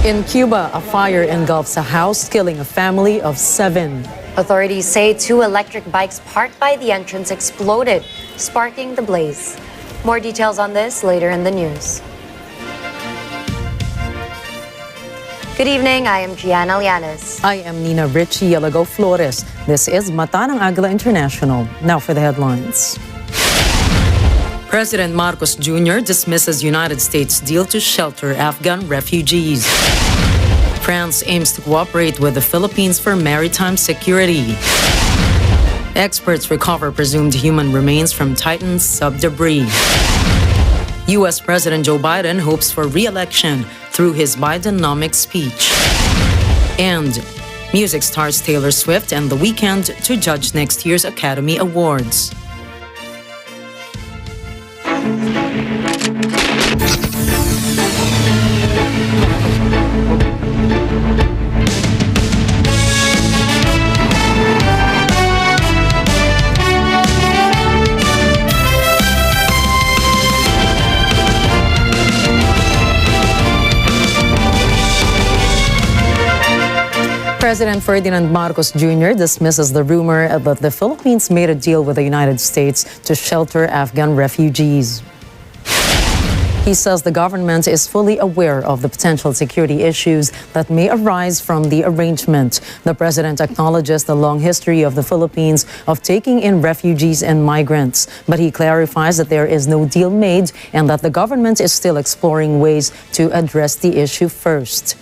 In Cuba, a fire engulfs a house, killing a family of 7. Authorities say 2 electric bikes parked by the entrance exploded, sparking the blaze. More details on this later in the news. Good evening, I am Gianna Llanes. I am Nina Richie Yalago Flores. This is Madonna Agila International. Now for the headlines. President Marcos Jr. dismisses United States deal to shelter Afghan refugees. France aims to cooperate with the Philippines for maritime security. Experts recover presumed human remains from Titan's sub-debris. U.S. President Joe Biden hopes for re-election through his Bidenomics speech. And music stars Taylor Swift and The Weeknd to judge next year's Academy Awards. President Ferdinand Marcos Jr. dismisses the rumor that the Philippines made a deal with the United States to shelter Afghan refugees. He says the government is fully aware of the potential security issues that may arise from the arrangement. The president acknowledges the long history of the Philippines of taking in refugees and migrants, but he clarifies that there is no deal made and that the government is still exploring ways to address the issue first.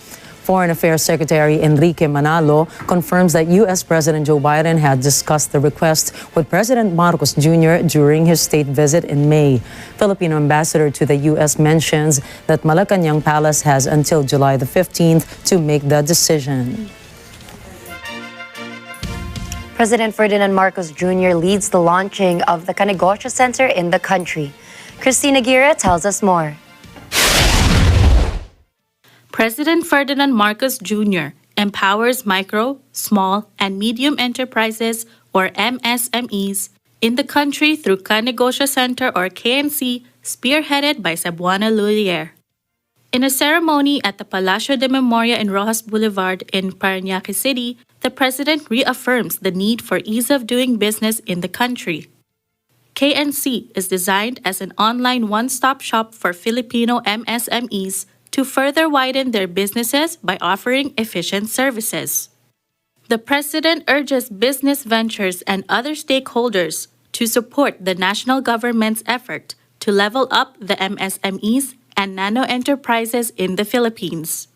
Foreign Affairs Secretary Enrique Manalo confirms that U.S. President Joe Biden had discussed the request with President Marcos Jr. during his state visit in May. Filipino ambassador to the U.S. mentions that Malacanang Palace has until July the 15th to make the decision. President Ferdinand Marcos Jr. leads the launching of the Kanegosyo Center in the country. Christina Gira tells us more. President Ferdinand Marcos Jr. empowers micro, small, and medium enterprises, or MSMEs, in the country through Kanegosyo Center, or KNC, spearheaded by Cebuana Lullier. In a ceremony at the Palacio de Memoria in Rojas Boulevard in Parañaque City, the President reaffirms the need for ease of doing business in the country. KNC is designed as an online one-stop shop for Filipino MSMEs to further widen their businesses by offering efficient services. The President urges business ventures and other stakeholders to support the national government's effort to level up the MSMEs and nano enterprises in the Philippines.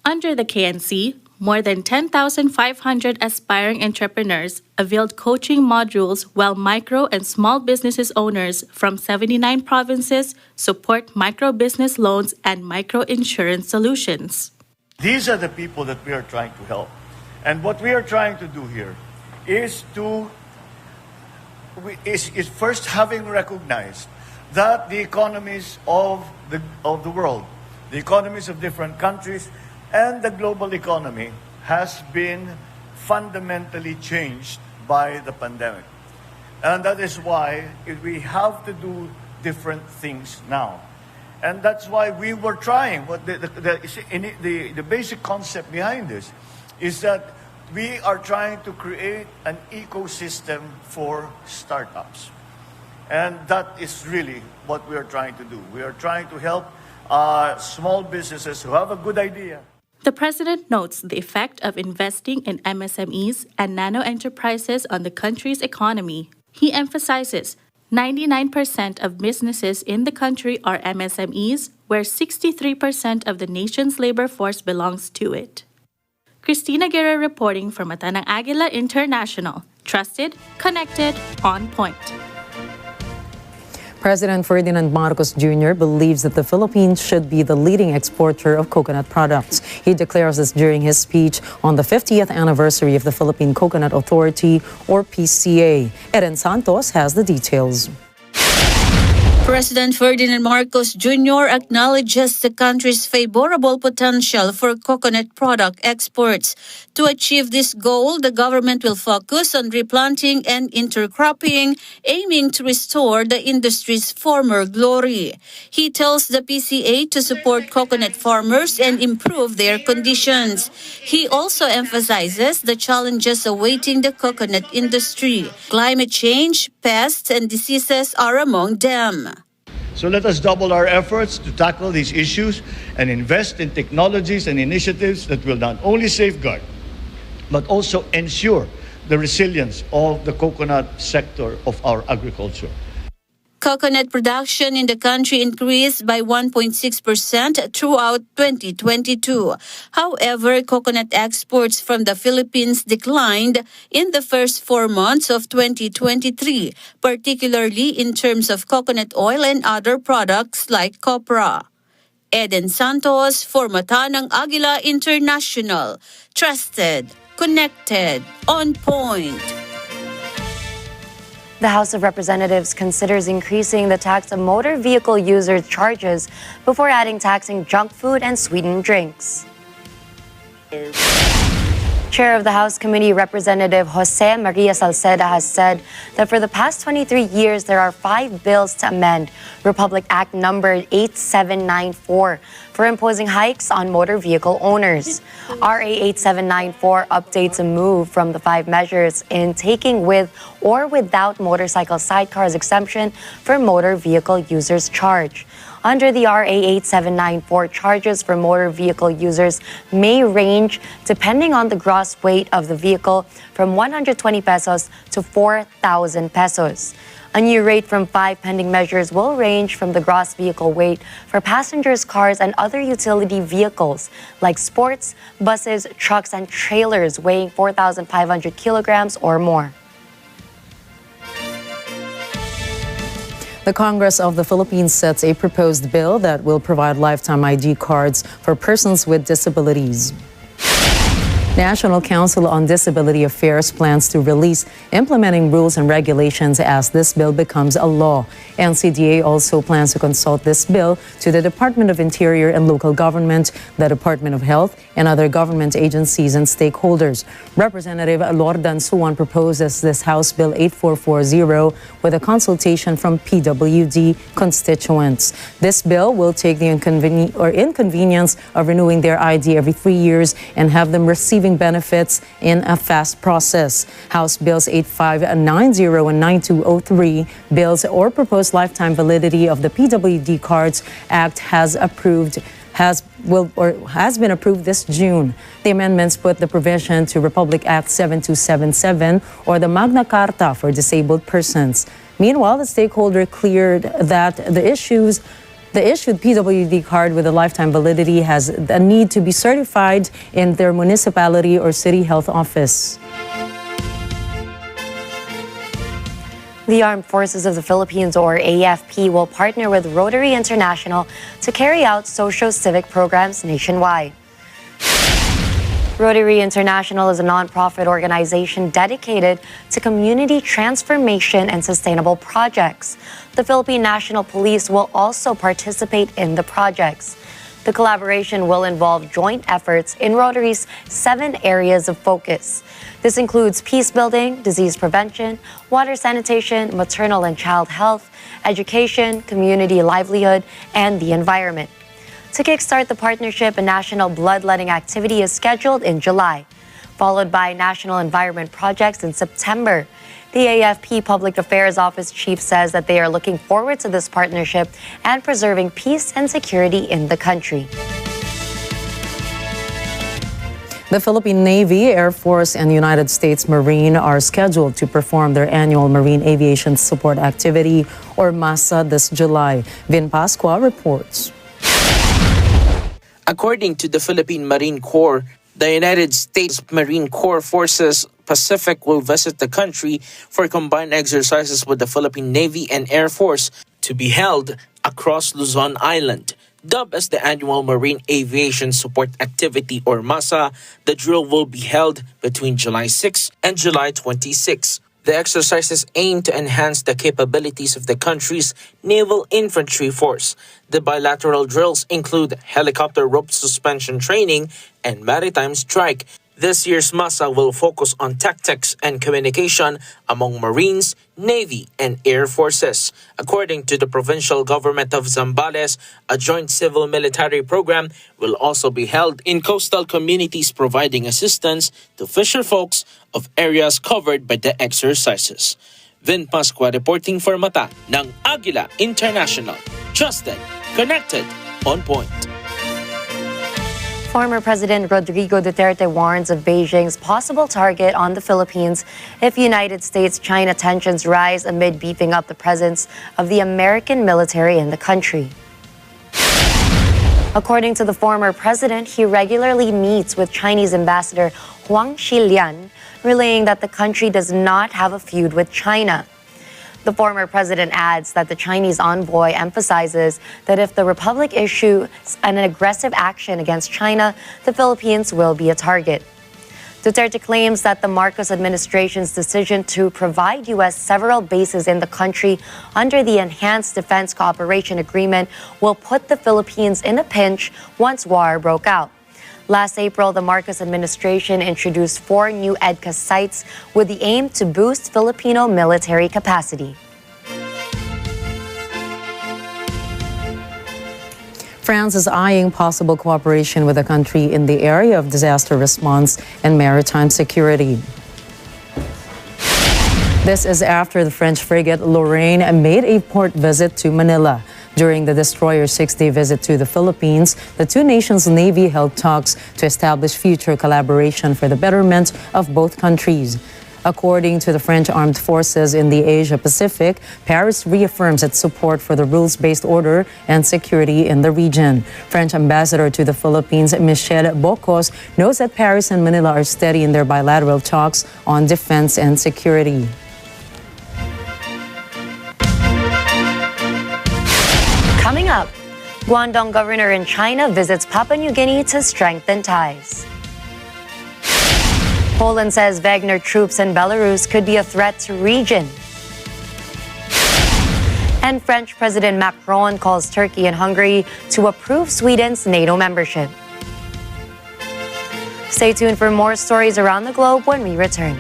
Under the KNC, more than 10,500 aspiring entrepreneurs availed coaching modules, while micro and small businesses owners from 79 provinces support micro-business loans and micro-insurance solutions. These are the people that we are trying to help. And what we are trying to do here is first having recognized that the economies of the world, the economies of different countries, and the global economy has been fundamentally changed by the pandemic. And that is why we have to do different things now. And that's why we were trying. The basic concept behind this is that we are trying to create an ecosystem for startups. And that is really what we are trying to do. We are trying to help small businesses who have a good idea. The President notes the effect of investing in MSMEs and nano enterprises on the country's economy. He emphasizes 99% of businesses in the country are MSMEs, where 63% of the nation's labor force belongs to it. Christina Guerra reporting for Madonna Agila International. Trusted, connected, on point. President Ferdinand Marcos Jr. believes that the Philippines should be the leading exporter of coconut products. He declares this during his speech on the 50th anniversary of the Philippine Coconut Authority, or PCA. Eren Santos has the details. President Ferdinand Marcos Jr. acknowledges the country's favorable potential for coconut product exports. To achieve this goal, the government will focus on replanting and intercropping, aiming to restore the industry's former glory. He tells the PCA to support coconut farmers and improve their conditions. He also emphasizes the challenges awaiting the coconut industry. Climate change, pests, and diseases are among them. So let us double our efforts to tackle these issues and invest in technologies and initiatives that will not only safeguard, but also ensure the resilience of the coconut sector of our agriculture. Coconut production in the country increased by 1.6% throughout 2022. However, coconut exports from the Philippines declined in the first 4 months of 2023, particularly in terms of coconut oil and other products like copra. Eden Santos for Matanang Agila International. Trusted, connected, on point. The House of Representatives considers increasing the tax of motor vehicle users' charges before adding taxing junk food and sweetened drinks. Chair of the House Committee, Representative Jose Maria Salceda, has said that for the past 23 years, there are 5 bills to amend Republic Act number 8794 for imposing hikes on motor vehicle owners. RA 8794 updates a move from the 5 measures in taking with or without motorcycle sidecars exemption for motor vehicle users charge. Under the RA 8794, charges for motor vehicle users may range, depending on the gross weight of the vehicle, from 120 pesos to 4,000 pesos. A new rate from 5 pending measures will range from the gross vehicle weight for passengers, cars, and other utility vehicles like sports, buses, trucks, and trailers weighing 4,500 kilograms or more. The Congress of the Philippines sets a proposed bill that will provide lifetime ID cards for persons with disabilities. National Council on Disability Affairs plans to release implementing rules and regulations as this bill becomes a law. NCDA also plans to consult this bill to the Department of Interior and Local Government, the Department of Health, and other government agencies and stakeholders. Representative Lordan Suwan proposes this House Bill 8440 with a consultation from PWD constituents. This bill will take the inconvenience of renewing their ID every 3 years and have them receiving benefits in a fast process. House Bills 8590 and 9203 bills or proposed lifetime validity of the PWD Cards Act has been approved this June. The amendments put the provision to Republic Act 7277 or the Magna Carta for disabled persons. Meanwhile, the stakeholder cleared that the issued PWD card with a lifetime validity has a need to be certified in their municipality or city health office. The Armed Forces of the Philippines, or AFP, will partner with Rotary International to carry out socio-civic programs nationwide. Rotary International is a nonprofit organization dedicated to community transformation and sustainable projects. The Philippine National Police will also participate in the projects. The collaboration will involve joint efforts in Rotary's 7 areas of focus. This includes peace building, disease prevention, water sanitation, maternal and child health, education, community livelihood, and the environment. To kickstart the partnership, a national bloodletting activity is scheduled in July, followed by national environment projects in September. The AFP Public Affairs Office Chief says that they are looking forward to this partnership and preserving peace and security in the country. The Philippine Navy, Air Force, and United States Marine are scheduled to perform their annual Marine Aviation Support Activity, or MASA, this July. Vin Pascua reports. According to the Philippine Marine Corps, the United States Marine Corps Forces Pacific will visit the country for combined exercises with the Philippine Navy and Air Force to be held across Luzon Island. Dubbed as the annual Marine Aviation Support Activity, or MASA, the drill will be held between July 6 and July 26. The exercises aim to enhance the capabilities of the country's naval infantry force. The bilateral drills include helicopter rope suspension training and maritime strike. This year's MASA will focus on tactics and communication among Marines, Navy, and Air Forces. According to the provincial government of Zambales, a joint civil-military program will also be held in coastal communities providing assistance to fisher folks of areas covered by the exercises. Vin Pascua reporting for Mata ng Agila International. Trusted, connected, on point. Former President Rodrigo Duterte warns of Beijing's possible target on the Philippines if United States-China tensions rise amid beefing up the presence of the American military in the country. According to the former president, he regularly meets with Chinese Ambassador Huang Xilian, relaying that the country does not have a feud with China. The former president adds that the Chinese envoy emphasizes that if the Republic issues an aggressive action against China, the Philippines will be a target. Duterte claims that the Marcos administration's decision to provide U.S. several bases in the country under the Enhanced Defense Cooperation Agreement will put the Philippines in a pinch once war broke out. Last April, the Marcos administration introduced 4 new EDCA sites with the aim to boost Filipino military capacity. France is eyeing possible cooperation with the country in the area of disaster response and maritime security. This is after the French frigate Lorraine made a port visit to Manila. During the destroyer's 6-day visit to the Philippines, the two nations' navy held talks to establish future collaboration for the betterment of both countries. According to the French armed forces in the Asia-Pacific, Paris reaffirms its support for the rules-based order and security in the region. French ambassador to the Philippines, Michel Bocos, knows that Paris and Manila are steady in their bilateral talks on defense and security. Coming up, Guangdong governor in China visits Papua New Guinea to strengthen ties. Poland says Wagner troops in Belarus could be a threat to region. And French President Macron calls Turkey and Hungary to approve Sweden's NATO membership. Stay tuned for more stories around the globe when we return.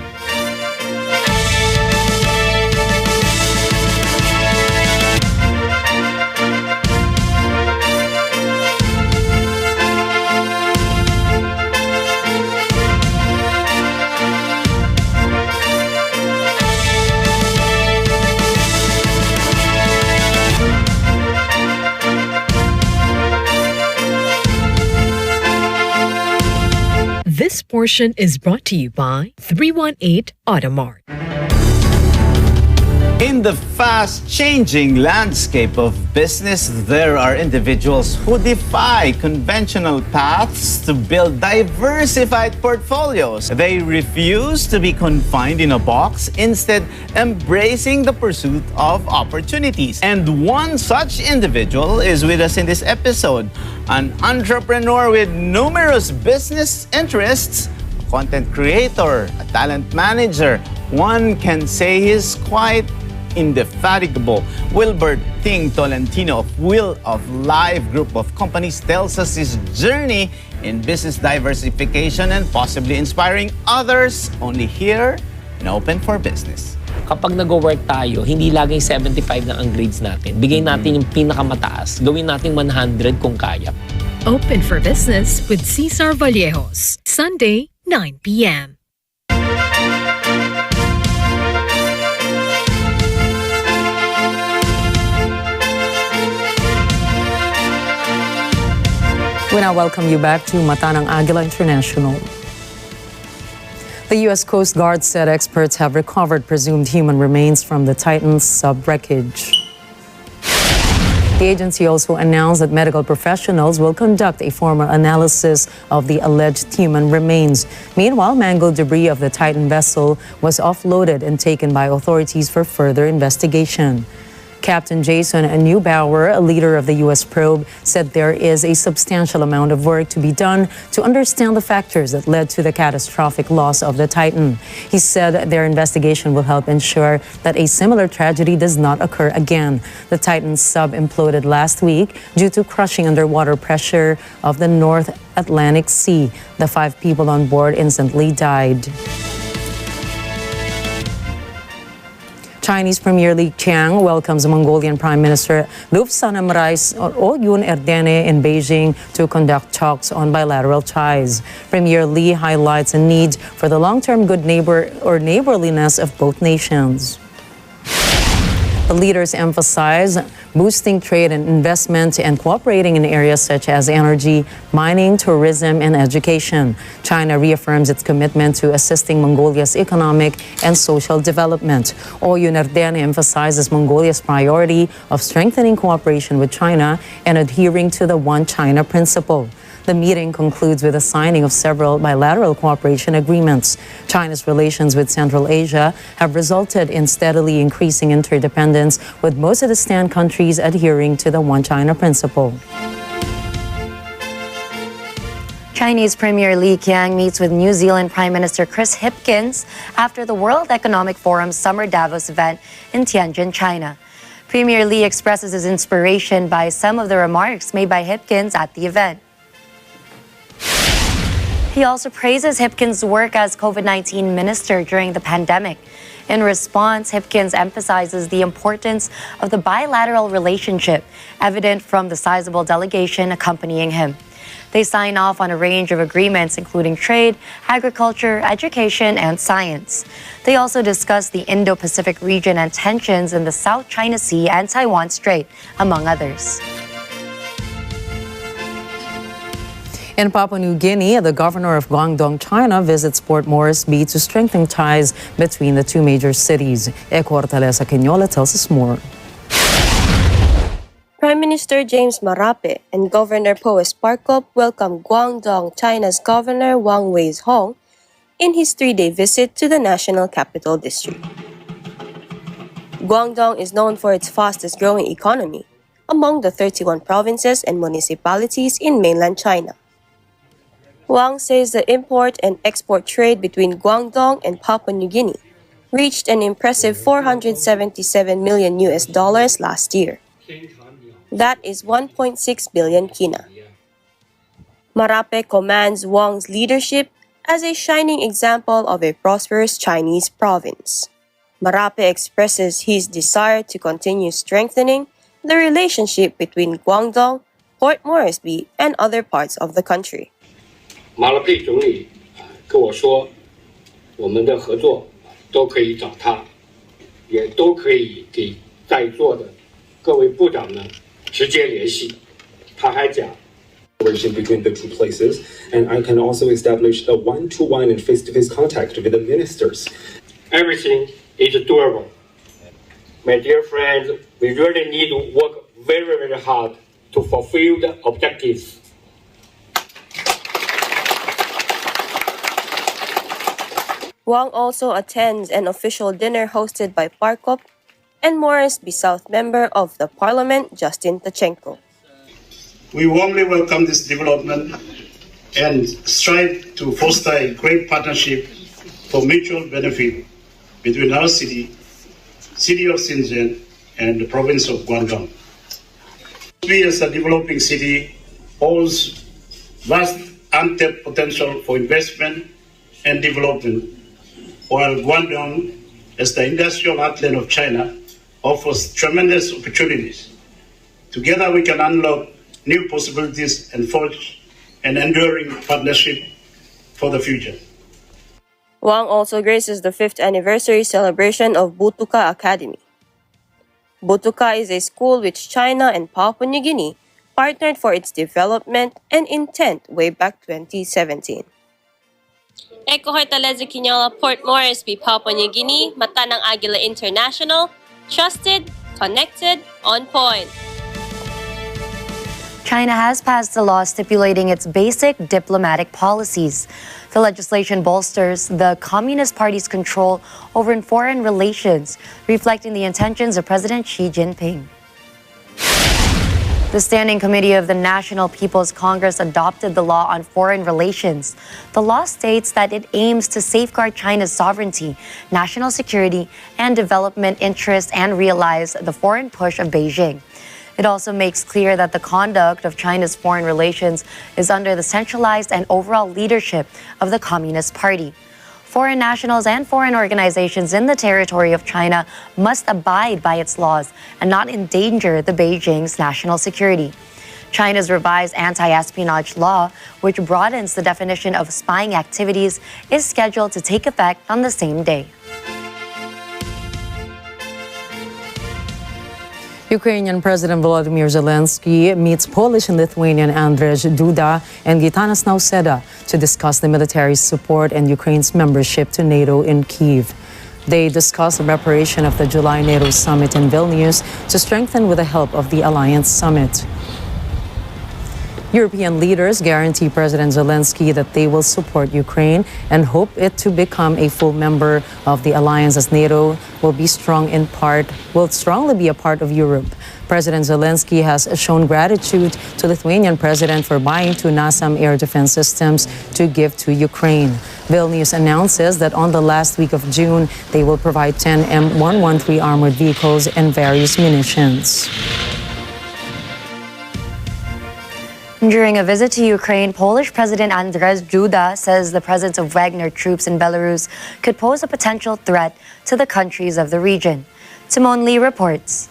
This portion is brought to you by 318 Automart. In the fast-changing landscape of business, there are individuals who defy conventional paths to build diversified portfolios. They refuse to be confined in a box, instead embracing the pursuit of opportunities. And one such individual is with us in this episode, an entrepreneur with numerous business interests, a content creator, a talent manager. One can say he's quite indefatigable. Wilbert Ting Tolentino of Will of Life Group of Companies tells us his journey in business diversification and possibly inspiring others only here in Open for Business. Kapag nag-work tayo, hindi laging 75 na ang grades natin. Bigay natin yung pinakamataas. Gawin natin 100 kung kaya. Open for Business with Cesar Vallejos. Sunday, 9 p.m. We now welcome you back to Mata ng Agila International. The U.S. Coast Guard said experts have recovered presumed human remains from the Titan's sub-wreckage. The agency also announced that medical professionals will conduct a formal analysis of the alleged human remains. Meanwhile, mangled debris of the Titan vessel was offloaded and taken by authorities for further investigation. Captain Jason Neubauer, a leader of the U.S. probe, said there is a substantial amount of work to be done to understand the factors that led to the catastrophic loss of the Titan. He said their investigation will help ensure that a similar tragedy does not occur again. The Titan sub imploded last week due to crushing underwater pressure of the North Atlantic Sea. The 5 people on board instantly died. Chinese Premier Li Qiang welcomes Mongolian Prime Minister Lobsang Oyun Erdene in Beijing to conduct talks on bilateral ties. Premier Li highlights a need for the long-term good neighbor or neighborliness of both nations. The leaders emphasize boosting trade and investment and cooperating in areas such as energy, mining, tourism, and education. China reaffirms its commitment to assisting Mongolia's economic and social development. Oyun Erdene emphasizes Mongolia's priority of strengthening cooperation with China and adhering to the One China principle. The meeting concludes with the signing of several bilateral cooperation agreements. China's relations with Central Asia have resulted in steadily increasing interdependence, with most of the stand countries adhering to the One China principle. Chinese Premier Li Qiang meets with New Zealand Prime Minister Chris Hipkins after the World Economic Forum's Summer Davos event in Tianjin, China. Premier Li expresses his inspiration by some of the remarks made by Hipkins at the event. He also praises Hipkins' work as COVID-19 minister during the pandemic. In response, Hipkins emphasizes the importance of the bilateral relationship, evident from the sizable delegation accompanying him. They sign off on a range of agreements, including trade, agriculture, education, and science. They also discuss the Indo-Pacific region and tensions in the South China Sea and Taiwan Strait, among others. In Papua New Guinea, the governor of Guangdong, China, visits Port Moresby to strengthen ties between the 2 major cities. Eko Hortaleza Quinola tells us more. Prime Minister James Marape and Governor Powes Parkop welcomed Guangdong, China's Governor Wang Weizhong in his 3-day visit to the National Capital District. Guangdong is known for its fastest-growing economy among the 31 provinces and municipalities in mainland China. Wang says the import and export trade between Guangdong and Papua New Guinea reached an impressive $477 million last year. That is 1.6 billion kina. Marape commends Wang's leadership as a shining example of a prosperous Chinese province. Marape expresses his desire to continue strengthening the relationship between Guangdong, Port Moresby, and other parts of the country. 马拉佩总理跟我说，我们的合作都可以找他，也都可以给在座的各位部长呢直接联系。他还讲 between the 2 places, and I can also establish a one-to-one and face-to-face contact with the ministers. Everything is doable. My dear friends, we really need to work very, very hard to fulfill the objectives. Wang also attends an official dinner hosted by Parkop and Moresby South member of the parliament, Justin Tachenko. We warmly welcome this development and strive to foster a great partnership for mutual benefit between our city of Shenzhen, and the province of Guangdong. We as a developing city holds vast untapped potential for investment and development, while Guangdong, as the industrial heartland of China, offers tremendous opportunities. Together we can unlock new possibilities and forge an enduring partnership for the future. Wang also graces the 5th anniversary celebration of Butuka Academy. Butuka is a school which China and Papua New Guinea partnered for its development and intent way back 2017. Eko Hortaleza Quinola, Port Moresby, Papua New Guinea, mata ng Agila International, trusted, connected, on point. China has passed a law stipulating its basic diplomatic policies. The legislation bolsters the Communist Party's control over foreign relations, reflecting the intentions of President Xi Jinping. The Standing Committee of the National People's Congress adopted the law on foreign relations. The law states that it aims to safeguard China's sovereignty, national security, and development interests and realize the foreign push of Beijing. It also makes clear that the conduct of China's foreign relations is under the centralized and overall leadership of the Communist Party. Foreign nationals and foreign organizations in the territory of China must abide by its laws and not endanger the Beijing's national security. China's revised anti-espionage law, which broadens the definition of spying activities, is scheduled to take effect on the same day. Ukrainian President Volodymyr Zelensky meets Polish and Lithuanian Andrzej Duda and Gitanas Nausėda to discuss the military's support and Ukraine's membership to NATO in Kyiv. They discuss the preparation of the July NATO summit in Vilnius to strengthen with the help of the Alliance summit. European leaders guarantee President Zelensky that they will support Ukraine and hope it to become a full member of the alliance, as NATO will strongly be a part of Europe. President Zelensky has shown gratitude to Lithuanian president for buying 2 NASAM air defense systems to give to Ukraine. Vilnius announces that on the last week of June, they will provide 10 M113 armored vehicles and various munitions. During a visit to Ukraine, Polish President Andrzej Duda says the presence of Wagner troops in Belarus could pose a potential threat to the countries of the region. Timon Lee reports.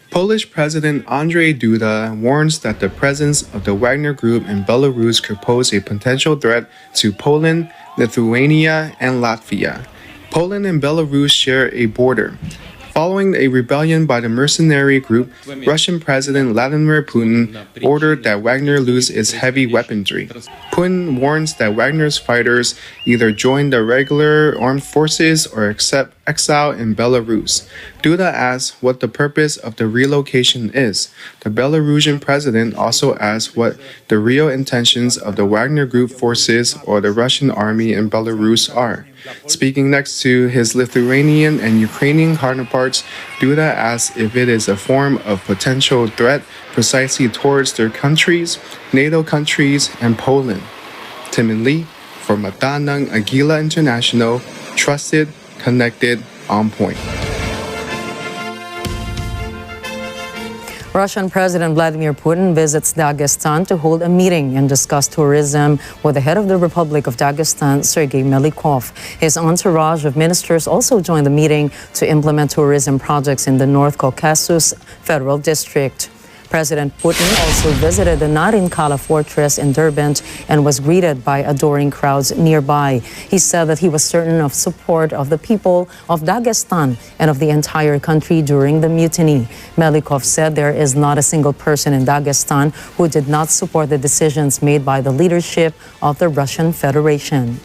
Polish President Andrzej Duda warns that the presence of the Wagner Group in Belarus could pose a potential threat to Poland, Lithuania, and Latvia. Poland and Belarus share a border. Following a rebellion by the mercenary group, Russian President Vladimir Putin ordered that Wagner lose its heavy weaponry. Putin warns that Wagner's fighters either join the regular armed forces or accept exile in Belarus. Duda asks what the purpose of the relocation is. The Belarusian president also asks what the real intentions of the Wagner Group forces or the Russian army in Belarus are. Speaking next to his Lithuanian and Ukrainian counterparts, Duda asks if it is a form of potential threat precisely towards their countries, NATO countries, and Poland. Timon Lee for Madonna, Agila International, trusted, connected, on point. Russian President Vladimir Putin visits Dagestan to hold a meeting and discuss tourism with the head of the Republic of Dagestan, Sergei Melikov. His entourage of ministers also joined the meeting to implement tourism projects in the North Caucasus Federal District. President Putin also visited the Narinkala fortress in Derbent and was greeted by adoring crowds nearby. He said that he was certain of support of the people of Dagestan and of the entire country during the mutiny. Melikov said there is not a single person in Dagestan who did not support the decisions made by the leadership of the Russian Federation.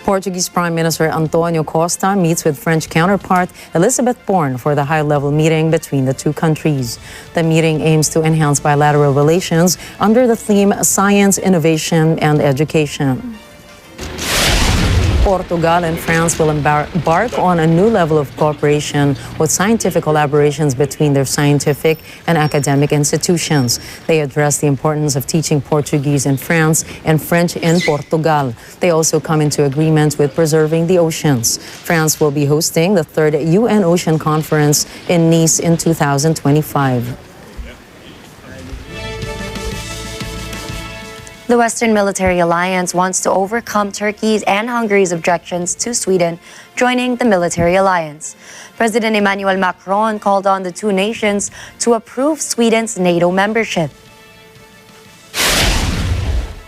Portuguese Prime Minister António Costa meets with French counterpart Elisabeth Borne for the high-level meeting between the two countries. The meeting aims to enhance bilateral relations under the theme Science, Innovation and Education. Portugal and France will embark on a new level of cooperation with scientific collaborations between their scientific and academic institutions. They address the importance of teaching Portuguese in France and French in Portugal. They also come into agreement with preserving the oceans. France will be hosting the 3rd UN Ocean Conference in Nice in 2025. The Western Military Alliance wants to overcome Turkey's and Hungary's objections to Sweden joining the military alliance. President Emmanuel Macron called on the two nations to approve Sweden's NATO membership.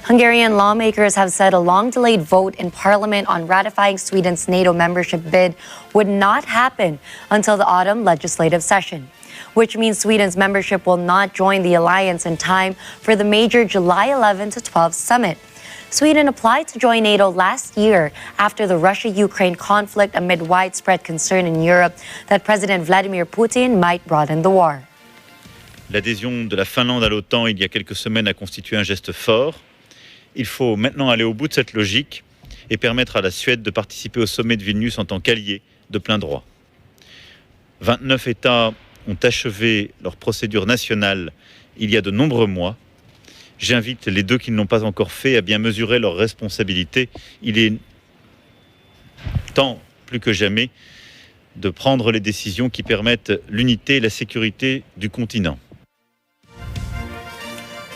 Hungarian lawmakers have said a long-delayed vote in parliament on ratifying Sweden's NATO membership bid would not happen until the autumn legislative session, which means Sweden's membership will not join the alliance in time for the major July 11 to 12 summit. Sweden applied to join NATO last year after the Russia-Ukraine conflict amid widespread concern in Europe that President Vladimir Putin might broaden the war. L'adhésion de la Finlande à l'OTAN il y a quelques semaines a constitué un geste fort. Il faut maintenant aller au bout de cette logique et permettre à la Suède de participer au sommet de Vilnius en tant qu'allié de plein droit. 29 États ont achevé leur procédure nationale il y a de nombreux mois. J'invite les deux qui ne l'ont pas encore fait à bien mesurer leurs responsabilités. Il est temps, plus que jamais, de prendre les décisions qui permettent l'unité et la sécurité du continent.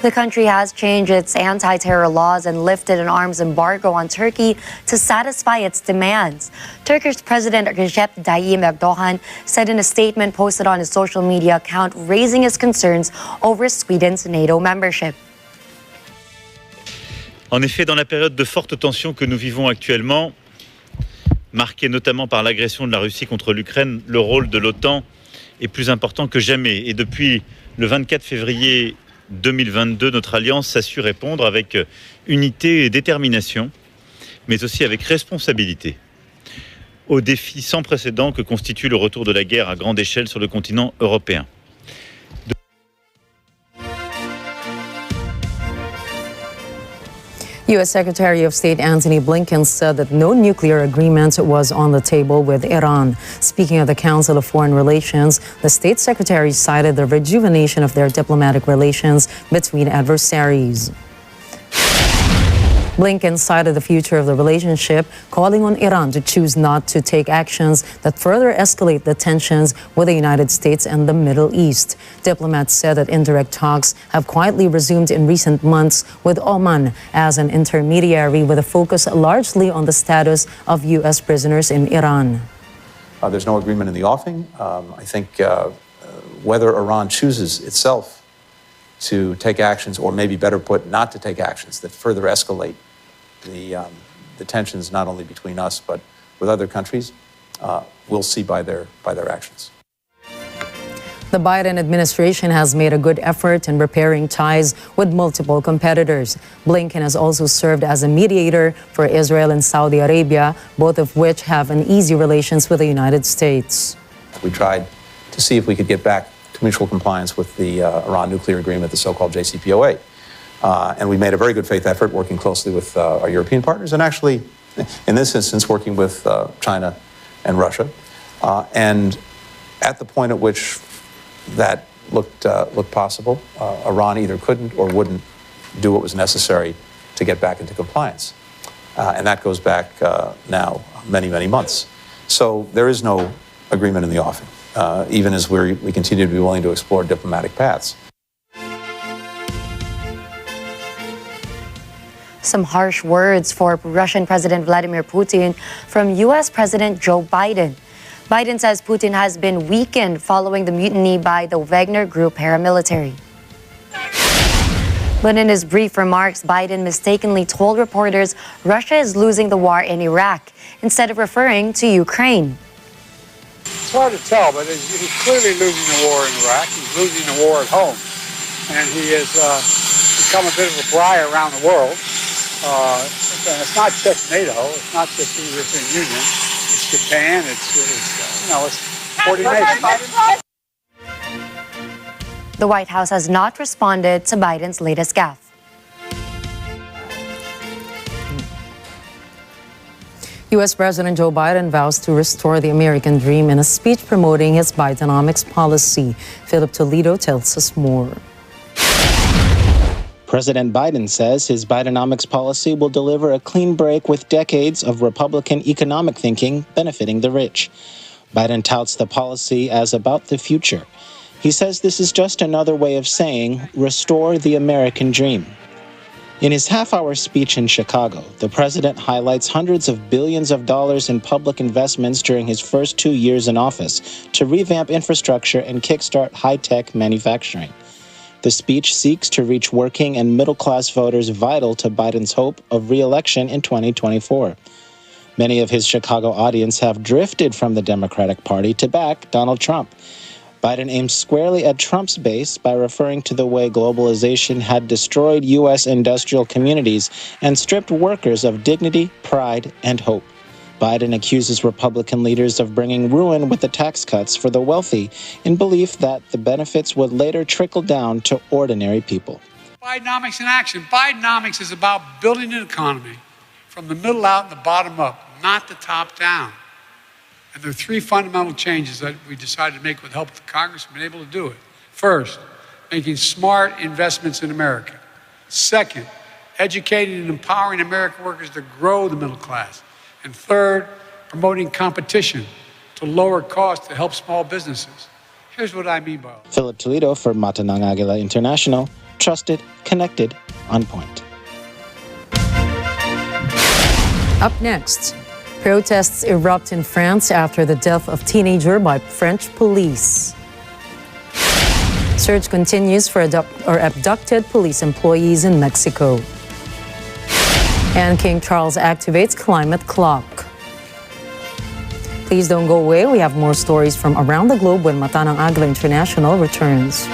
The country has changed its anti-terror laws and lifted an arms embargo on Turkey to satisfy its demands. Turkish President Recep Tayyip Erdogan said in a statement posted on his social media account, raising his concerns over Sweden's NATO membership. En effet, dans la période de forte tension que nous vivons actuellement, marquée notamment par l'agression de la Russie contre l'Ukraine, le rôle de l'OTAN est plus important que jamais. Et depuis le 24 février 2022, notre alliance s'a su répondre avec unité et détermination, mais aussi avec responsabilité au défi sans précédent que constitue le retour de la guerre à grande échelle sur le continent européen. U.S. Secretary of State Antony Blinken said that no nuclear agreement was on the table with Iran. Speaking of the Council of Foreign Relations, the state secretary cited the rejuvenation of their diplomatic relations between adversaries. Blinken cited the future of the relationship, calling on Iran to choose not to take actions that further escalate the tensions with the United States and the Middle East. Diplomats said that indirect talks have quietly resumed in recent months with Oman as an intermediary, with a focus largely on the status of U.S. prisoners in Iran. There's no agreement in the offing. I think whether Iran chooses itself to take actions, or maybe better put, not to take actions that further escalate the tensions not only between us but with other countries, we'll see by their actions. The Biden administration has made a good effort in repairing ties with multiple competitors. Blinken has also served as a mediator for Israel and Saudi Arabia, both of which have uneasy relations with the United States. We tried to see if we could get back to mutual compliance with the Iran nuclear agreement, the so-called JCPOA. And we made a very good faith effort working closely with our European partners, and actually, in this instance, working with China and Russia. And at the point at which that looked possible, Iran either couldn't or wouldn't do what was necessary to get back into compliance. And that goes back now many, many months. So there is no agreement in the offing, even as we continue to be willing to explore diplomatic paths. Some harsh words for Russian President Vladimir Putin from U.S. President Joe Biden. Biden says Putin has been weakened following the mutiny by the Wagner Group paramilitary. But in his brief remarks, Biden mistakenly told reporters Russia is losing the war in Iraq instead of referring to Ukraine. It's hard to tell, but he's clearly losing the war in Iraq. He's losing the war at home. And he has become a bit of a pariah around the world. And it's not just NATO, it's not just the European Union, it's Japan, it's 40 nations. The White House has not responded to Biden's latest gaffe. U.S. President Joe Biden vows to restore the American dream in a speech promoting his Bidenomics policy. Philip Toledo tells us more. President Biden says his Bidenomics policy will deliver a clean break with decades of Republican economic thinking benefiting the rich. Biden touts the policy as about the future. He says this is just another way of saying, restore the American dream. In his half-hour speech in Chicago, the president highlights hundreds of billions of dollars in public investments during his first 2 years in office to revamp infrastructure and kickstart high-tech manufacturing. The speech seeks to reach working and middle-class voters vital to Biden's hope of re-election in 2024. Many of his Chicago audience have drifted from the Democratic Party to back Donald Trump. Biden aimed squarely at Trump's base by referring to the way globalization had destroyed U.S. industrial communities and stripped workers of dignity, pride, and hope. Biden accuses Republican leaders of bringing ruin with the tax cuts for the wealthy in belief that the benefits would later trickle down to ordinary people. Bidenomics in action. Bidenomics is about building an economy from the middle out and the bottom up, not the top down. And there are three fundamental changes that we decided to make with the help of the Congress. We've been able to do it. First, making smart investments in America. Second, educating and empowering American workers to grow the middle class. And third, promoting competition to lower costs to help small businesses. Here's what I mean by all. Philip Toledo for Matanang Agila International. Trusted, connected, on point. Up next, protests erupt in France after the death of teenager by French police. Search continues for abducted police employees in Mexico. And King Charles activates climate clock. Please don't go away. We have more stories from around the globe when Matanang Agila International returns.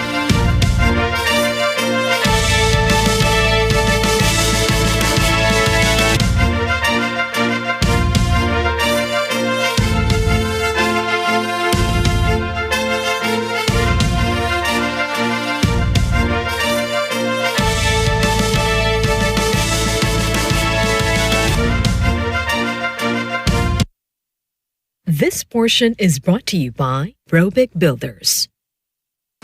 This portion is brought to you by Robic Builders.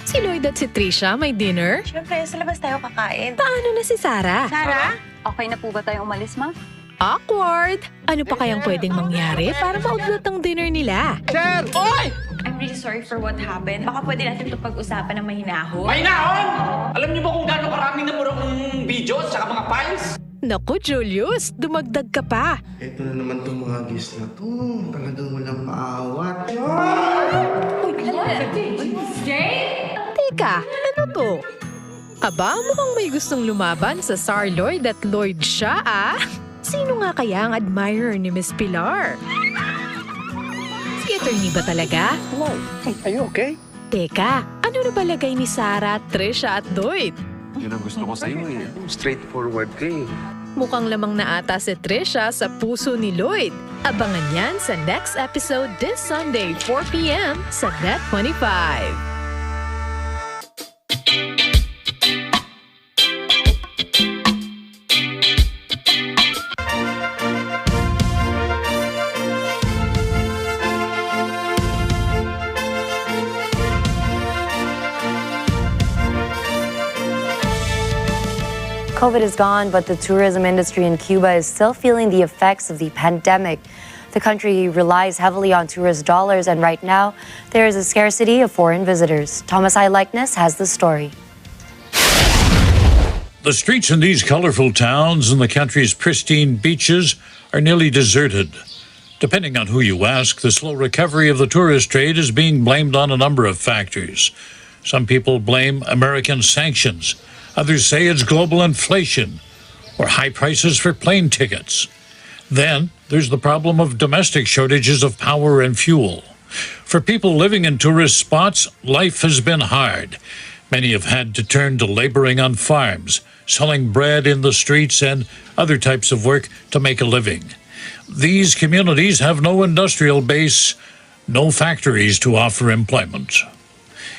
Si Lloyd at si Trisha may dinner? Siyempre, sa labas tayo kakain. Paano na si Sarah? Sarah? Okay na po ba tayong umalis, ma? Awkward! Ano pa kayang pwedeng mangyari para maudlot ang dinner nila? Sir! Oy! I'm really sorry for what happened. Baka pwede natin ito pag-usapan ng mahinahon. Mahinahon? Alam niyo ba kung gaano karaming namura kong video at saka mga files? Naku, Julius, dumagdag ka pa. Ito na naman itong mga gis na to. Talagang walang maawat. Teka, ano to? Aba, mukhang may gustong lumaban sa Sir Lloyd at Lloyd siya, ah? Sino nga kaya ang admirer ni Miss Pilar? Si attorney ba talaga? Hello, are you okay? Teka, ano na ba lagay ni Sarah, Trisha at Lloyd? Yun ang gusto ko sa'yo eh. Straightforward ka eh. Mukhang lamang na ata si Trisha sa puso ni Lloyd. Abangan yan sa next episode this Sunday, 4 p.m. sa Net25. COVID is gone, but the tourism industry in Cuba is still feeling the effects of the pandemic. The country relies heavily on tourist dollars, and right now, there is a scarcity of foreign visitors. Thomas I. Likeness has the story. The streets in these colorful towns and the country's pristine beaches are nearly deserted. Depending on who you ask, the slow recovery of the tourist trade is being blamed on a number of factors. Some people blame American sanctions. Others say it's global inflation or high prices for plane tickets. Then there's the problem of domestic shortages of power and fuel. For people living in tourist spots, life has been hard. Many have had to turn to laboring on farms, selling bread in the streets, and other types of work to make a living. These communities have no industrial base, no factories to offer employment.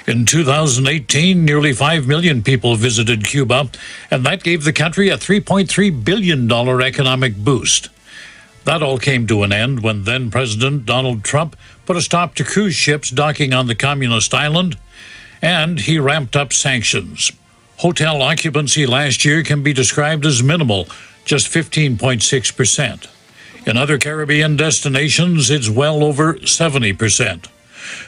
In 2018, nearly 5 million people visited Cuba, and that gave the country a $3.3 billion economic boost. That all came to an end when then-President Donald Trump put a stop to cruise ships docking on the communist island, and he ramped up sanctions. Hotel occupancy last year can be described as minimal, just 15.6%. In other Caribbean destinations, it's well over 70%.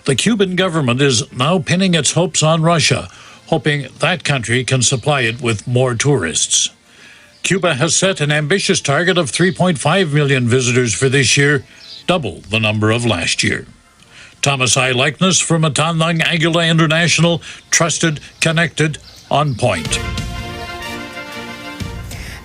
The Cuban government is now pinning its hopes on Russia, hoping that country can supply it with more tourists. Cuba has set an ambitious target of 3.5 million visitors for this year, double the number of last year. Thomas I. Likeness from Matanang Agila International, trusted, connected, on point.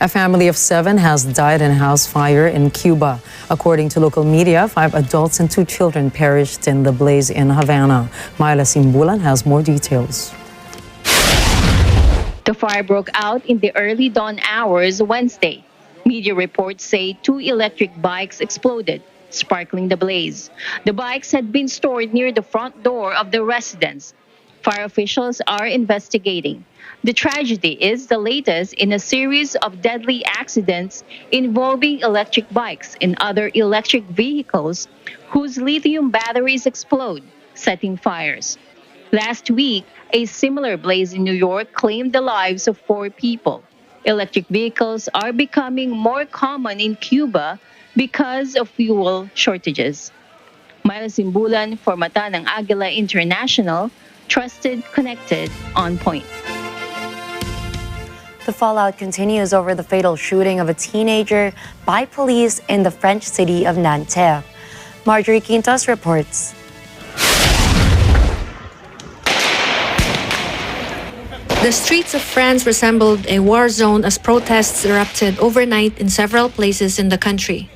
A family of 7 has died in a house fire in Cuba. According to local media, 5 adults and 2 children perished in the blaze in Havana. Myla Simbulan has more details. The fire broke out in the early dawn hours Wednesday. Media reports say 2 electric bikes exploded, sparkling the blaze. The bikes had been stored near the front door of the residence. Fire officials are investigating. The tragedy is the latest in a series of deadly accidents involving electric bikes and other electric vehicles whose lithium batteries explode, setting fires. Last week, a similar blaze in New York claimed the lives of 4 people. Electric vehicles are becoming more common in Cuba because of fuel shortages. Myla Simbulan for Mata ng Agila International, trusted, connected, on point. The fallout continues over the fatal shooting of a teenager by police in the French city of Nanterre. Marjorie Quintos reports. The streets of France resembled a war zone as protests erupted overnight in several places in the country.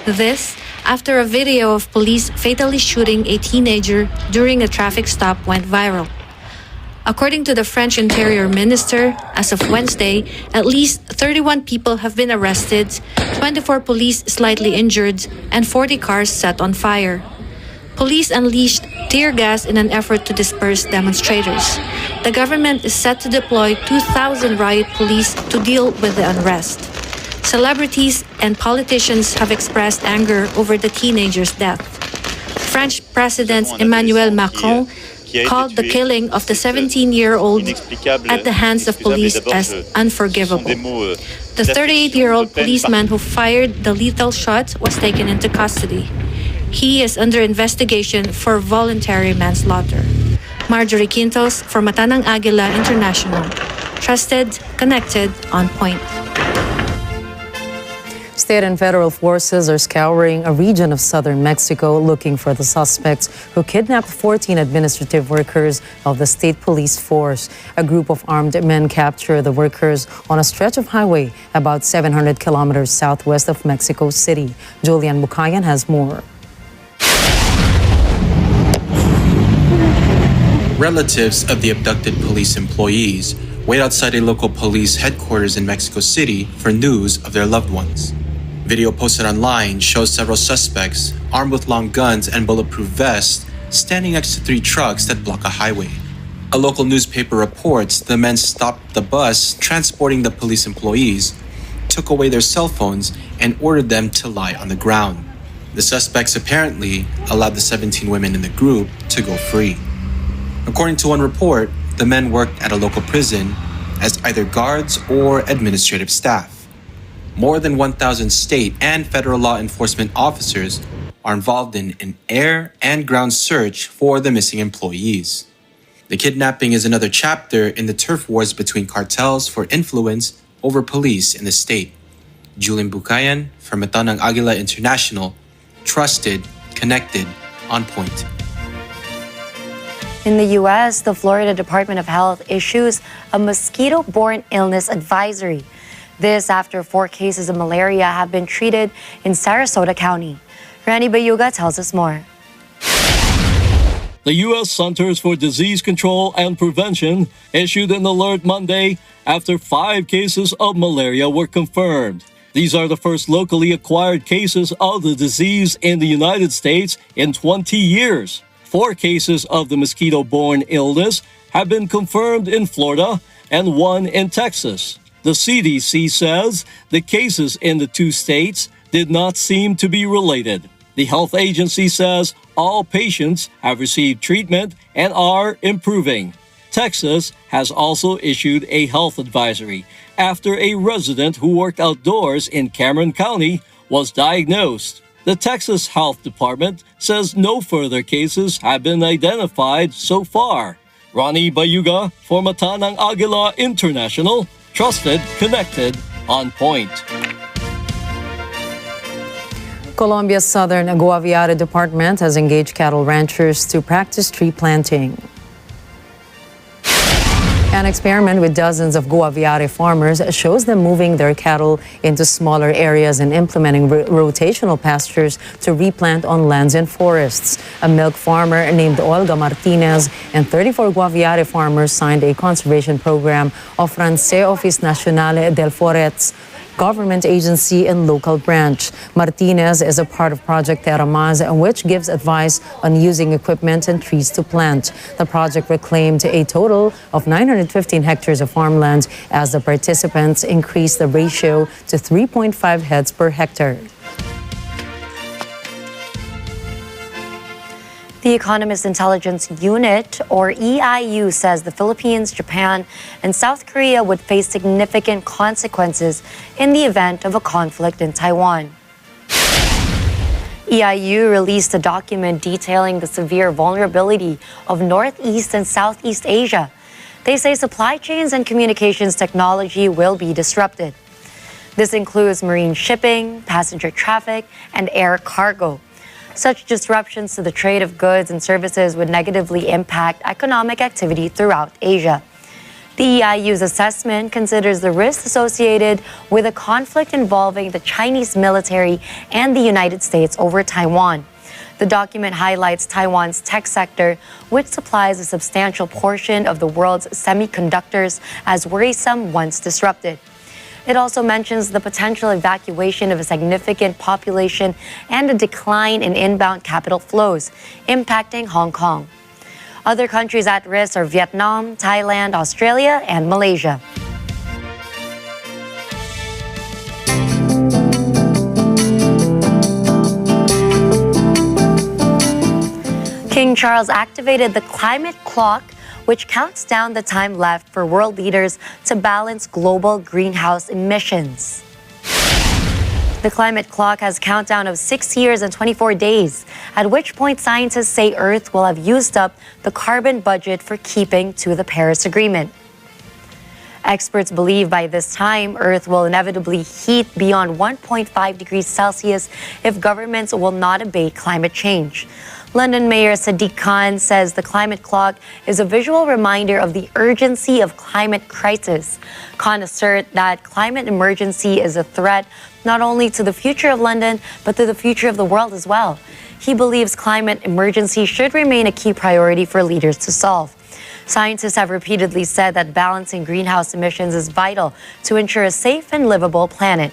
This after a video of police fatally shooting a teenager during a traffic stop went viral. According to the French Interior Minister, as of Wednesday, at least 31 people have been arrested, 24 police slightly injured, and 40 cars set on fire. Police unleashed tear gas in an effort to disperse demonstrators. The government is set to deploy 2,000 riot police to deal with the unrest. Celebrities and politicians have expressed anger over the teenager's death. French President Emmanuel Macron called the killing of the 17-year-old at the hands of police as unforgivable. The 38-year-old policeman who fired the lethal shot was taken into custody. He is under investigation for voluntary manslaughter. Marjorie Quintos for Mata ng Agila International. Trusted, connected, on point. State and federal forces are scouring a region of southern Mexico looking for the suspects who kidnapped 14 administrative workers of the state police force. A group of armed men captured the workers on a stretch of highway about 700 kilometers southwest of Mexico City. Julian Bukayan has more. Relatives of the abducted police employees wait outside a local police headquarters in Mexico City for news of their loved ones. Video posted online shows several suspects, armed with long guns and bulletproof vests, standing next to 3 trucks that block a highway. A local newspaper reports the men stopped the bus transporting the police employees, took away their cell phones, and ordered them to lie on the ground. The suspects apparently allowed the 17 women in the group to go free. According to one report, the men worked at a local prison as either guards or administrative staff. More than 1,000 state and federal law enforcement officers are involved in an air and ground search for the missing employees. The kidnapping is another chapter in the turf wars between cartels for influence over police in the state. Julian Bukayan for Mata ng Agila International, trusted, connected, on point. In the U.S., the Florida Department of Health issues a mosquito-borne illness advisory. This after 4 cases of malaria have been treated in Sarasota County. Rani Bayuga tells us more. The U.S. Centers for Disease Control and Prevention issued an alert Monday after 5 cases of malaria were confirmed. These are the first locally acquired cases of the disease in the United States in 20 years. 4 cases of the mosquito-borne illness have been confirmed in Florida and 1 in Texas. The CDC says the cases in the 2 states did not seem to be related. The health agency says all patients have received treatment and are improving. Texas has also issued a health advisory after a resident who worked outdoors in Cameron County was diagnosed. The Texas Health Department says no further cases have been identified so far. Ronnie Bayuga for Mata ng Agila International, trusted, connected, on point. Colombia's Southern Guaviare Department has engaged cattle ranchers to practice tree planting. An experiment with dozens of guaviare farmers shows them moving their cattle into smaller areas and implementing rotational pastures to replant on lands and forests. A milk farmer named Olga Martinez and 34 guaviare farmers signed a conservation program of France Office Nationale del Forets, government agency and local branch. Martinez is a part of Project Terra Mas, which gives advice on using equipment and trees to plant. The project reclaimed a total of 915 hectares of farmland as the participants increased the ratio to 3.5 heads per hectare. The Economist Intelligence Unit, or EIU, says the Philippines, Japan, and South Korea would face significant consequences in the event of a conflict in Taiwan. EIU released a document detailing the severe vulnerability of Northeast and Southeast Asia. They say supply chains and communications technology will be disrupted. This includes marine shipping, passenger traffic, and air cargo. Such disruptions to the trade of goods and services would negatively impact economic activity throughout Asia. The EIU's assessment considers the risks associated with a conflict involving the Chinese military and the United States over Taiwan. The document highlights Taiwan's tech sector, which supplies a substantial portion of the world's semiconductors, as worrisome once disrupted. It also mentions the potential evacuation of a significant population and a decline in inbound capital flows, impacting Hong Kong. Other countries at risk are Vietnam, Thailand, Australia, and Malaysia. King Charles activated the climate clock, which counts down the time left for world leaders to balance global greenhouse emissions. The climate clock has a countdown of 6 years and 24 days, at which point scientists say Earth will have used up the carbon budget for keeping to the Paris Agreement. Experts believe by this time, Earth will inevitably heat beyond 1.5 degrees Celsius if governments will not abate climate change. London Mayor Sadiq Khan says the climate clock is a visual reminder of the urgency of climate crisis. Khan asserts that climate emergency is a threat not only to the future of London, but to the future of the world as well. He believes climate emergency should remain a key priority for leaders to solve. Scientists have repeatedly said that balancing greenhouse emissions is vital to ensure a safe and livable planet.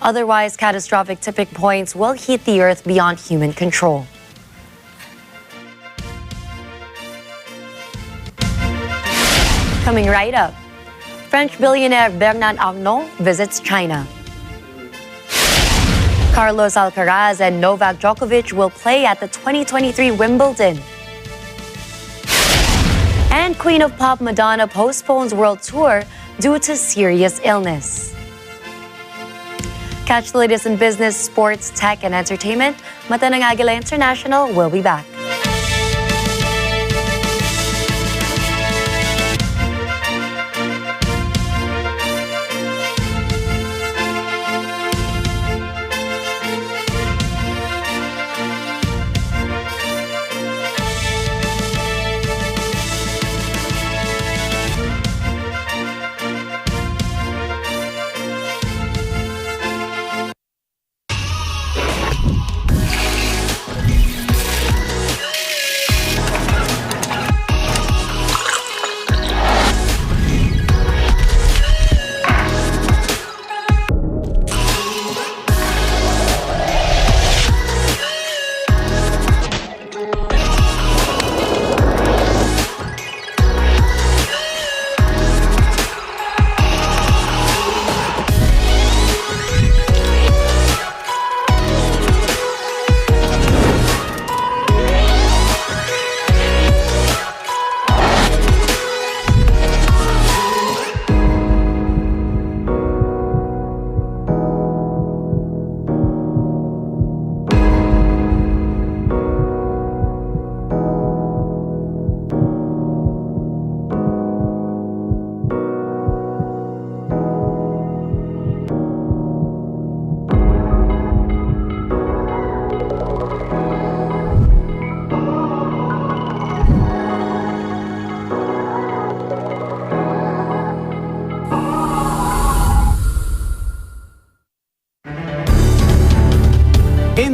Otherwise, catastrophic tipping points will heat the Earth beyond human control. Coming right up, French billionaire Bernard Arnault visits China. Carlos Alcaraz and Novak Djokovic will play at the 2023 Wimbledon. And Queen of Pop Madonna postpones world tour due to serious illness. Catch the latest in business, sports, tech, and entertainment. Madonna Agila International will be back.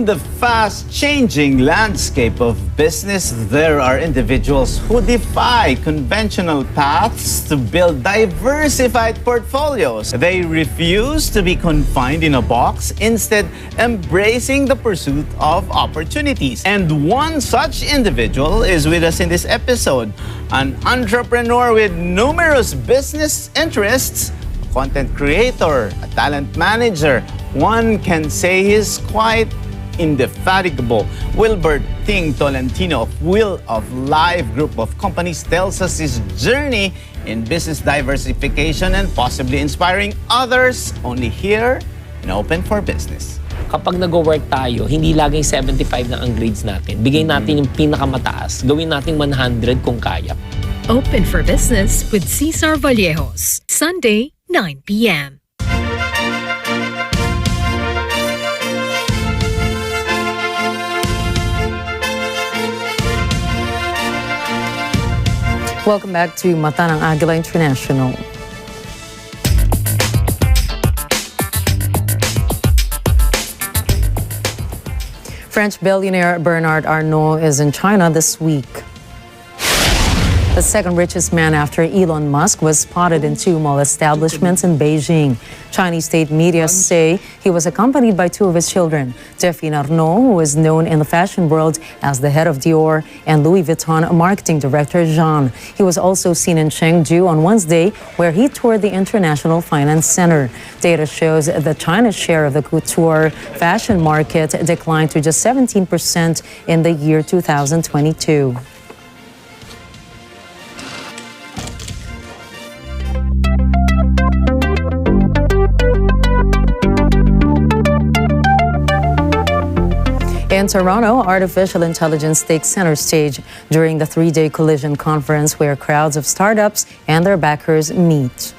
In the fast-changing landscape of business, there are individuals who defy conventional paths to build diversified portfolios. They refuse to be confined in a box, instead embracing the pursuit of opportunities. And one such individual is with us in this episode, an entrepreneur with numerous business interests, content creator, a talent manager. One can say he's quite indefatigable. Wilbert Ting Tolentino of Will of Life Group of Companies tells us his journey in business diversification and possibly inspiring others only here in Open for Business. Kapag nag-work tayo, hindi laging 75 na ang grades natin. Bigay natin yung pinakamataas. Gawin natin 100 kung kaya. Open for Business with Cesar Vallejos, Sunday, 9 p.m. Welcome back to Mata ng Agila International. French billionaire Bernard Arnault is in China this week. The second richest man after Elon Musk was spotted in two mall establishments in Beijing. Chinese state media say he was accompanied by two of his children, Delphine Arnault, who is known in the fashion world as the head of Dior, and Louis Vuitton marketing director Jean. He was also seen in Chengdu on Wednesday, where he toured the International Finance Center. Data shows that China's share of the couture fashion market declined to just 17% in the year 2022. In Toronto, artificial intelligence takes center stage during the three-day Collision conference where crowds of startups and their backers meet.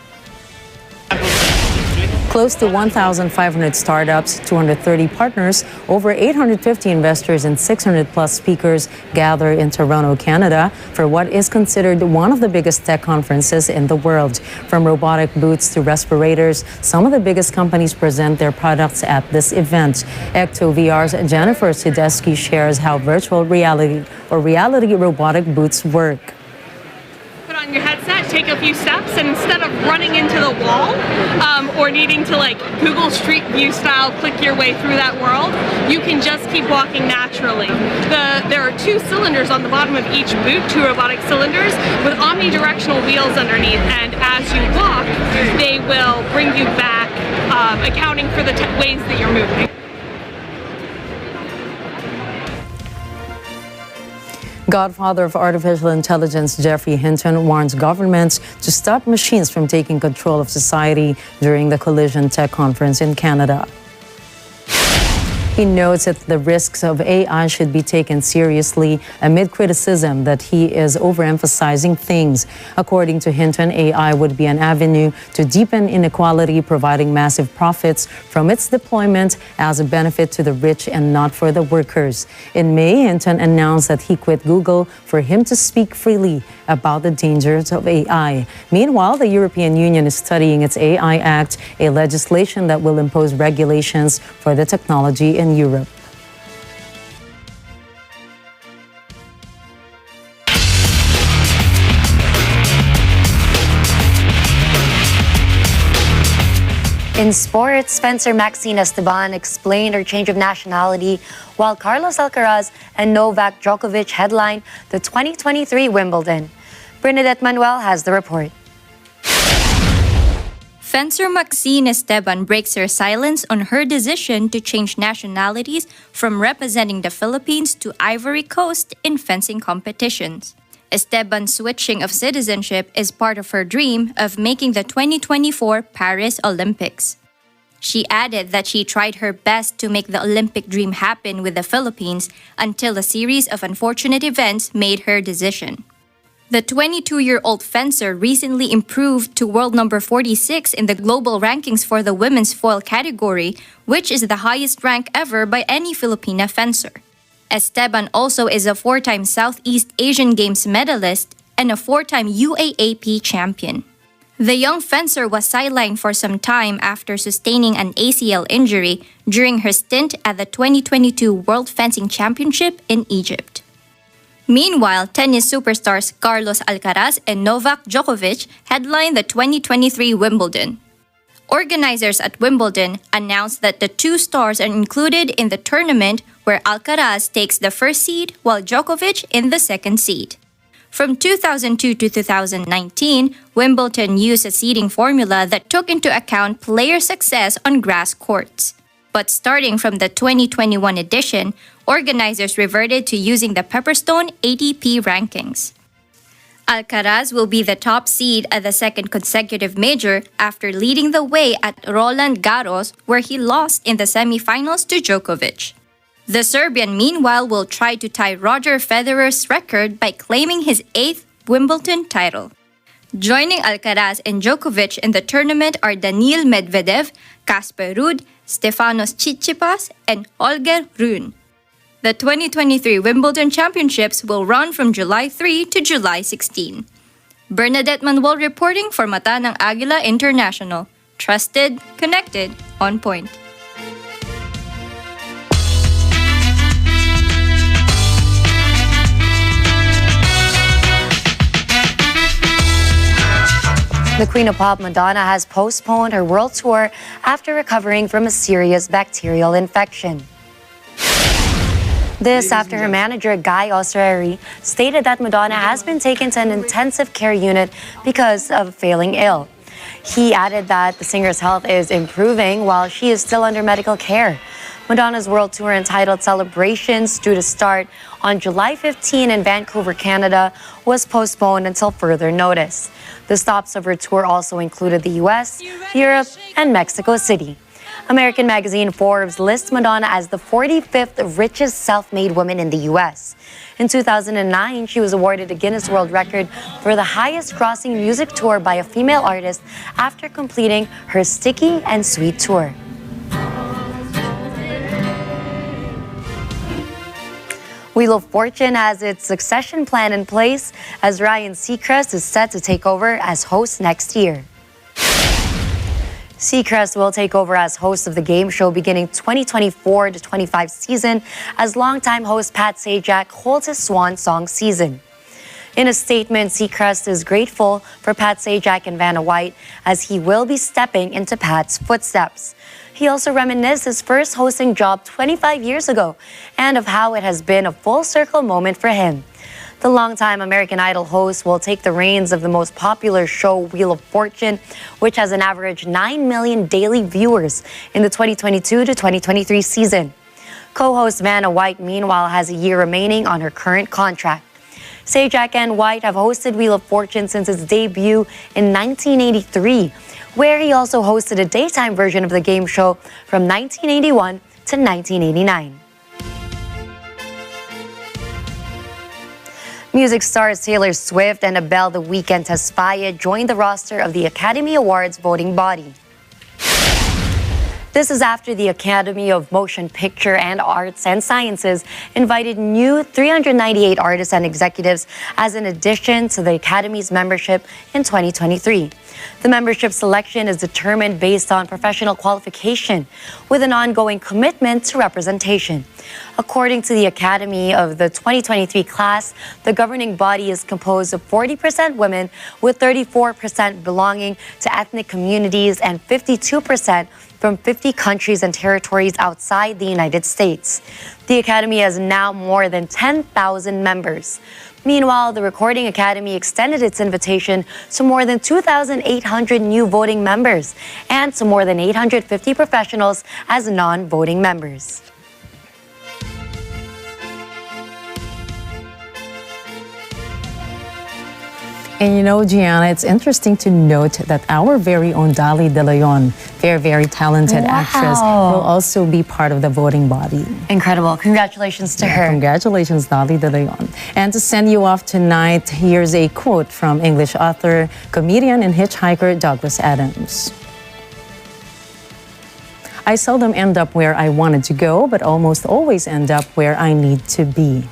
Close to 1,500 startups, 230 partners, over 850 investors, and 600-plus speakers gather in Toronto, Canada, for what is considered one of the biggest tech conferences in the world. From robotic boots to respirators, some of the biggest companies present their products at this event. EctoVR's Jennifer Sidesky shares how virtual reality or reality robotic boots work. Put on your headset, take a few steps, and instead of running into the wall or needing to like Google Street View style click your way through that world, you can just keep walking naturally. There are two cylinders on the bottom of each boot, two robotic cylinders with omnidirectional wheels underneath, and as you walk, they will bring you back, accounting for the ways that you're moving. Godfather of artificial intelligence Geoffrey Hinton warns governments to stop machines from taking control of society during the Collision Tech Conference in Canada. He notes that the risks of AI should be taken seriously amid criticism that he is overemphasizing things. According to Hinton, AI would be an avenue to deepen inequality, providing massive profits from its deployment as a benefit to the rich and not for the workers. In May, Hinton announced that he quit Google for him to speak freely about the dangers of AI. Meanwhile, the European Union is studying its AI Act, a legislation that will impose regulations for the technology in Europe. In sports, Spencer Maxine Esteban explained her change of nationality, while Carlos Alcaraz and Novak Djokovic headline the 2023 Wimbledon. Bernadette Manuel has the report. Fencer Maxine Esteban breaks her silence on her decision to change nationalities from representing the Philippines to Ivory Coast in fencing competitions. Esteban's switching of citizenship is part of her dream of making the 2024 Paris Olympics. She added that she tried her best to make the Olympic dream happen with the Philippines until a series of unfortunate events made her decision. The 22-year-old fencer recently improved to world number 46 in the global rankings for the women's foil category, which is the highest rank ever by any Filipina fencer. Esteban also is a 4-time Southeast Asian Games medalist and a 4-time UAAP champion. The young fencer was sidelined for some time after sustaining an ACL injury during her stint at the 2022 World Fencing Championship in Egypt. Meanwhile, tennis superstars Carlos Alcaraz and Novak Djokovic headlined the 2023 Wimbledon. Organizers at Wimbledon announced that the two stars are included in the tournament where Alcaraz takes the first seed while Djokovic in the second seed. From 2002 to 2019, Wimbledon used a seeding formula that took into account player success on grass courts. But starting from the 2021 edition, organizers reverted to using the Pepperstone ATP rankings. Alcaraz will be the top seed at the second consecutive major after leading the way at Roland Garros, where he lost in the semifinals to Djokovic. The Serbian, meanwhile, will try to tie Roger Federer's record by claiming his 8th Wimbledon title. Joining Alcaraz and Djokovic in the tournament are Daniil Medvedev, Casper Ruud, Stefanos Tsitsipas, and Holger Rune. The 2023 Wimbledon Championships will run from July 3 to July 16. Bernadette Manuel reporting for Mata ng Agila International. Trusted, connected, on point. The Queen of Pop, Madonna, has postponed her world tour after recovering from a serious bacterial infection. This after her manager, Guy Osreri, stated that Madonna has been taken to an intensive care unit because of failing ill. He added that the singer's health is improving while she is still under medical care. Madonna's world tour entitled Celebrations, due to start on July 15 in Vancouver, Canada, was postponed until further notice. The stops of her tour also included the U.S., Europe, and Mexico City. American magazine Forbes lists Madonna as the 45th richest self-made woman in the U.S. In 2009, she was awarded a Guinness World Record for the highest-grossing music tour by a female artist after completing her Sticky and Sweet tour. Wheel of Fortune has its succession plan in place as Ryan Seacrest is set to take over as host next year. Seacrest will take over as host of the game show beginning 2024-25 season as longtime host Pat Sajak holds his swan song season. In a statement, Seacrest is grateful for Pat Sajak and Vanna White as he will be stepping into Pat's footsteps. He also reminisced his first hosting job 25 years ago and of how it has been a full-circle moment for him. The longtime American Idol host will take the reins of the most popular show, Wheel of Fortune, which has an average 9 million daily viewers in the 2022-2023 season. Co-host Vanna White, meanwhile, has a year remaining on her current contract. Sajak and White have hosted Wheel of Fortune since its debut in 1983, where he also hosted a daytime version of the game show from 1981 to 1989. Music stars Taylor Swift and Abel The Weeknd Tesfaye joined the roster of the Academy Awards voting body. This is after the Academy of Motion Picture and Arts and Sciences invited new 398 artists and executives as an addition to the Academy's membership in 2023. The membership selection is determined based on professional qualification with an ongoing commitment to representation. According to the Academy of the 2023 class, the governing body is composed of 40% women with 34% belonging to ethnic communities and 52% from 50 countries and territories outside the United States. The Academy has now more than 10,000 members. Meanwhile, the Recording Academy extended its invitation to more than 2,800 new voting members and to more than 850 professionals as non-voting members. And you know, Gianna, it's interesting to note that our very own Dali De Leon, very talented actress, will also be part of the voting body. Incredible. Congratulations to her. Congratulations, Dali De Leon. And to send you off tonight, here's a quote from English author, comedian, and hitchhiker Douglas Adams. I seldom end up where I wanted to go, but almost always end up where I need to be.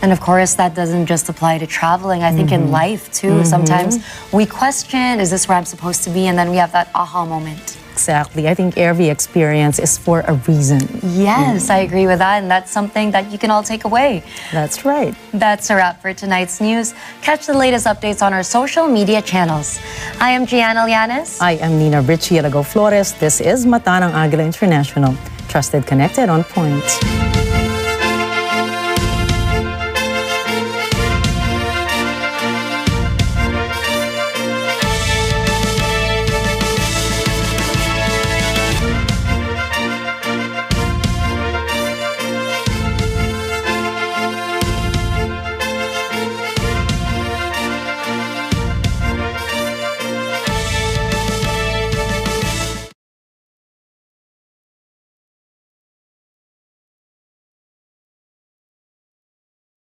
And of course, that doesn't just apply to traveling. I think in life too, sometimes we question, is this where I'm supposed to be? And then we have that aha moment. Exactly. I think every experience is for a reason. Yes, I agree with that. And that's something that you can all take away. That's right. That's a wrap for tonight's news. Catch the latest updates on our social media channels. I am Gianna Llanes. I am Nina Richie Alago Flores. This is Madonna Agila International. Trusted, connected, on point.